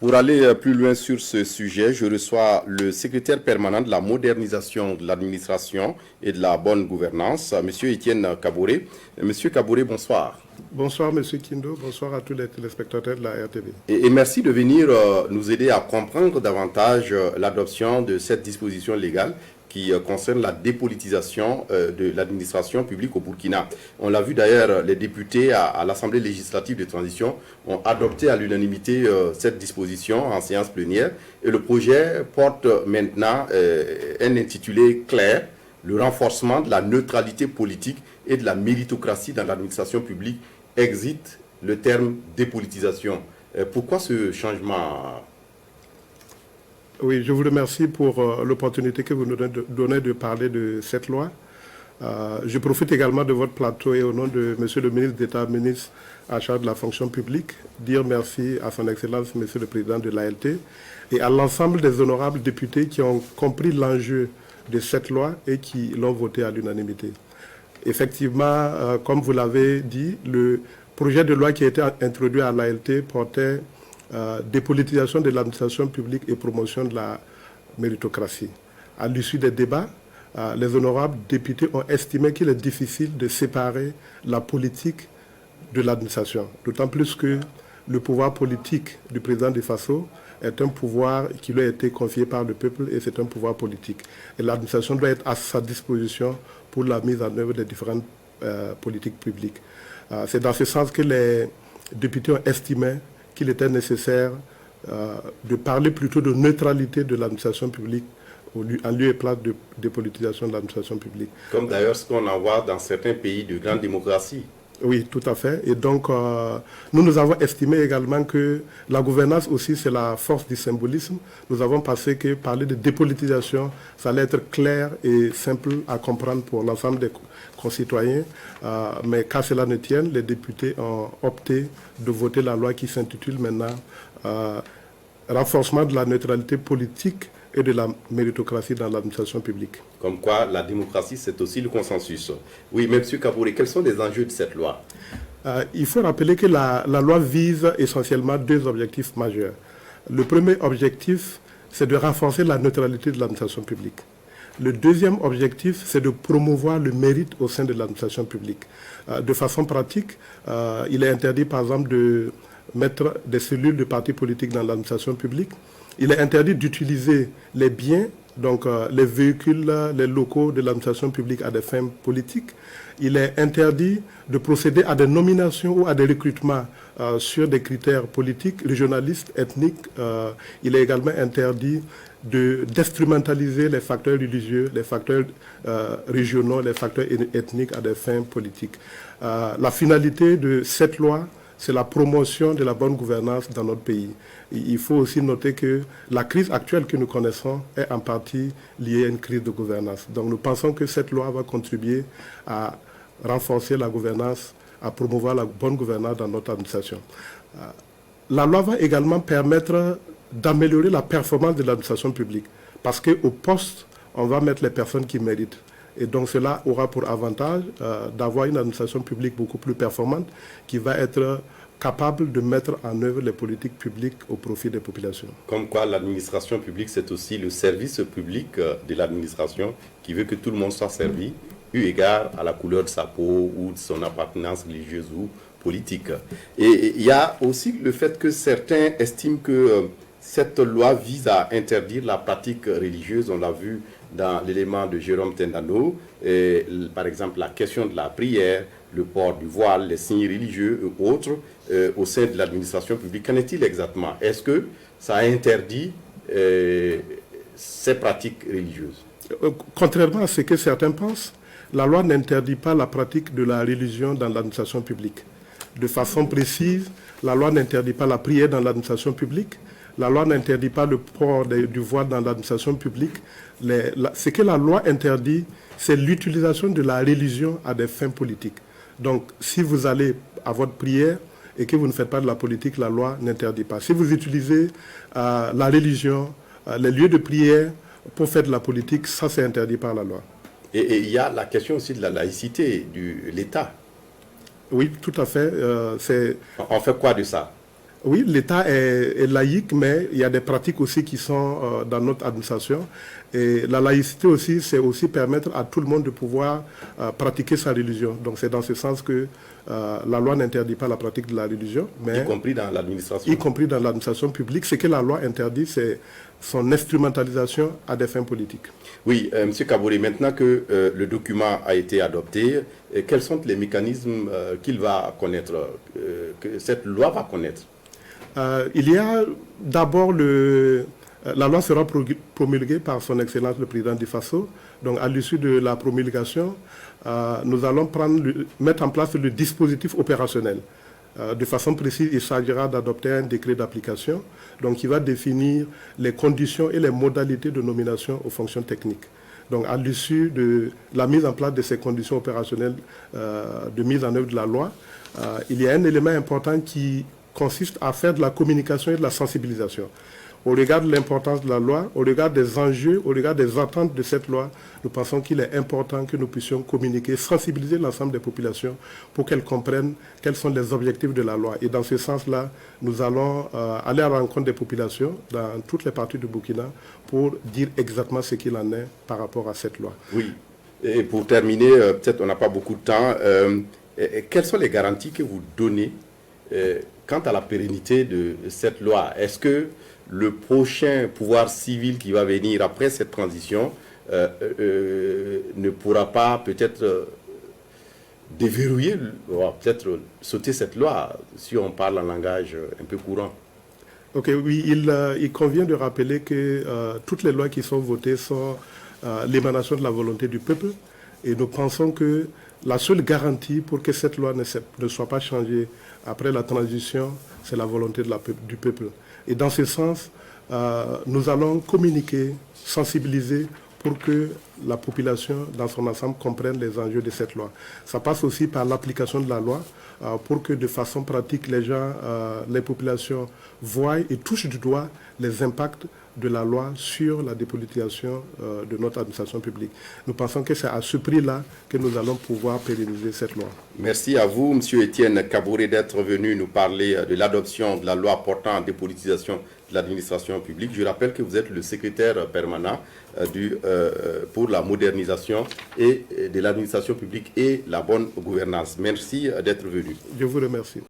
Pour aller plus loin sur ce sujet, je reçois le secrétaire permanent de la modernisation de l'administration et de la bonne gouvernance, M. Étienne Kaboré. Monsieur Kaboré, bonsoir. Bonsoir, M. Kindo. Bonsoir à tous les téléspectateurs de la RTV. Et merci de venir nous aider à comprendre davantage l'adoption de cette disposition légale qui concerne la dépolitisation de l'administration publique au Burkina. On l'a vu d'ailleurs, les députés à l'Assemblée législative de transition ont adopté à l'unanimité cette disposition en séance plénière. Et le projet porte maintenant un intitulé clair, le renforcement de la neutralité politique et de la méritocratie dans l'administration publique. Exit le terme dépolitisation. Pourquoi ce changement ? Oui, je vous remercie pour l'opportunité que vous nous donnez de parler de cette loi. Je profite également de votre plateau et au nom de M. le ministre d'État, ministre en charge de la fonction publique, dire merci à son Excellence, M. le Président de l'ALT, et à l'ensemble des honorables députés qui ont compris l'enjeu de cette loi et qui l'ont votée à l'unanimité. Effectivement, comme vous l'avez dit, le projet de loi qui a été introduit à l'ALT portait dépolitisation de l'administration publique et promotion de la méritocratie. À l'issue des débats, les honorables députés ont estimé qu'il est difficile de séparer la politique de l'administration, d'autant plus que le pouvoir politique du président de Faso est un pouvoir qui lui a été confié par le peuple et c'est un pouvoir politique. Et l'administration doit être à sa disposition pour la mise en œuvre des différentes politiques publiques. C'est dans ce sens que les députés ont estimé qu'il était nécessaire de parler plutôt de neutralité de l'administration publique en lieu et place de dépolitisation de l'administration publique. Comme d'ailleurs ce qu'on en voit dans certains pays de grande démocratie. Oui, tout à fait. Et donc, nous avons estimé également que la gouvernance aussi, c'est la force du symbolisme. Nous avons pensé que parler de dépolitisation, ça allait être clair et simple à comprendre pour l'ensemble des concitoyens. Mais qu'à cela ne tienne, les députés ont opté de voter la loi qui s'intitule maintenant renforcement de la neutralité politique et de la méritocratie dans l'administration publique. Comme quoi, la démocratie, c'est aussi le consensus. Oui, mais M. Kaboré, quels sont les enjeux de cette loi ? Il faut rappeler que la loi vise essentiellement deux objectifs majeurs. Le premier objectif, c'est de renforcer la neutralité de l'administration publique. Le deuxième objectif, c'est de promouvoir le mérite au sein de l'administration publique. De façon pratique, il est interdit, par exemple, de mettre des cellules de partis politiques dans l'administration publique. Il est interdit d'utiliser les biens, donc les véhicules, les locaux de l'administration publique à des fins politiques. Il est interdit de procéder à des nominations ou à des recrutements sur des critères politiques, régionalistes, ethniques. Il est également interdit d'instrumentaliser les facteurs religieux, les facteurs régionaux, les facteurs ethniques à des fins politiques. La finalité de cette loi, c'est la promotion de la bonne gouvernance dans notre pays. Il faut aussi noter que la crise actuelle que nous connaissons est en partie liée à une crise de gouvernance. Donc nous pensons que cette loi va contribuer à renforcer la gouvernance, à promouvoir la bonne gouvernance dans notre administration. La loi va également permettre d'améliorer la performance de l'administration publique parce qu'au poste, on va mettre les personnes qui méritent. Et donc cela aura pour avantage d'avoir une administration publique beaucoup plus performante qui va être capable de mettre en œuvre les politiques publiques au profit des populations. Comme quoi l'administration publique, c'est aussi le service public de l'administration qui veut que tout le monde soit servi, eu égard à la couleur de sa peau ou de son appartenance religieuse ou politique. Et il y a aussi le fait que certains estiment que cette loi vise à interdire la pratique religieuse, on l'a vu dans l'élément de Jérôme Tendano, par exemple la question de la prière, le port du voile, les signes religieux et autres au sein de l'administration publique. Qu'en est-il exactement? Est-ce que ça interdit ces pratiques religieuses? Contrairement à ce que certains pensent, la loi n'interdit pas la pratique de la religion dans l'administration publique. De façon précise, la loi n'interdit pas la prière dans l'administration publique. La loi n'interdit pas le port du voile dans l'administration publique. Ce que la loi interdit, c'est l'utilisation de la religion à des fins politiques. Donc, si vous allez à votre prière et que vous ne faites pas de la politique, la loi n'interdit pas. Si vous utilisez la religion, les lieux de prière pour faire de la politique, ça c'est interdit par la loi. Et il y a la question aussi de la laïcité de l'État. Oui, tout à fait. On fait quoi de ça? Oui, l'État est laïque, mais il y a des pratiques aussi qui sont dans notre administration. Et la laïcité aussi, c'est aussi permettre à tout le monde de pouvoir pratiquer sa religion. Donc c'est dans ce sens que la loi n'interdit pas la pratique de la religion, mais y compris dans l'administration. Y compris dans l'administration publique. Ce que la loi interdit, c'est son instrumentalisation à des fins politiques. Oui, M. Kaboré, maintenant que le document a été adopté, quels sont les mécanismes qu'il va connaître, que cette loi va connaître? Il y a d'abord la loi sera promulguée par son Excellence le Président du Faso. Donc à l'issue de la promulgation, nous allons mettre en place le dispositif opérationnel. De façon précise, il s'agira d'adopter un décret d'application, donc qui va définir les conditions et les modalités de nomination aux fonctions techniques. Donc à l'issue de la mise en place de ces conditions opérationnelles de mise en œuvre de la loi, il y a un élément important qui consiste à faire de la communication et de la sensibilisation. Au regard de l'importance de la loi, au regard des enjeux, au regard des attentes de cette loi, nous pensons qu'il est important que nous puissions communiquer, sensibiliser l'ensemble des populations pour qu'elles comprennent quels sont les objectifs de la loi. Et dans ce sens-là, nous allons aller à la rencontre des populations dans toutes les parties du Burkina pour dire exactement ce qu'il en est par rapport à cette loi. Oui. Et pour terminer, peut-être on n'a pas beaucoup de temps, quelles sont les garanties que vous donnez quant à la pérennité de cette loi? Est-ce que le prochain pouvoir civil qui va venir après cette transition ne pourra pas peut-être déverrouiller, peut-être sauter cette loi, si on parle en langage un peu courant? Ok, oui, il convient de rappeler que toutes les lois qui sont votées sont l'émanation de la volonté du peuple. Et nous pensons que la seule garantie pour que cette loi ne soit pas changée après la transition, c'est la volonté du peuple. Et dans ce sens, nous allons communiquer, sensibiliser pour que la population dans son ensemble comprenne les enjeux de cette loi. Ça passe aussi par l'application de la loi pour que de façon pratique, les populations voient et touchent du doigt les impacts de la loi sur la dépolitisation de notre administration publique. Nous pensons que c'est à ce prix-là que nous allons pouvoir pérenniser cette loi. Merci à vous, M. Étienne Kaboré, d'être venu nous parler de l'adoption de la loi portant dépolitisation de l'administration publique. Je rappelle que vous êtes le secrétaire permanent pour la modernisation et de l'administration publique et la bonne gouvernance. Merci d'être venu. Je vous remercie.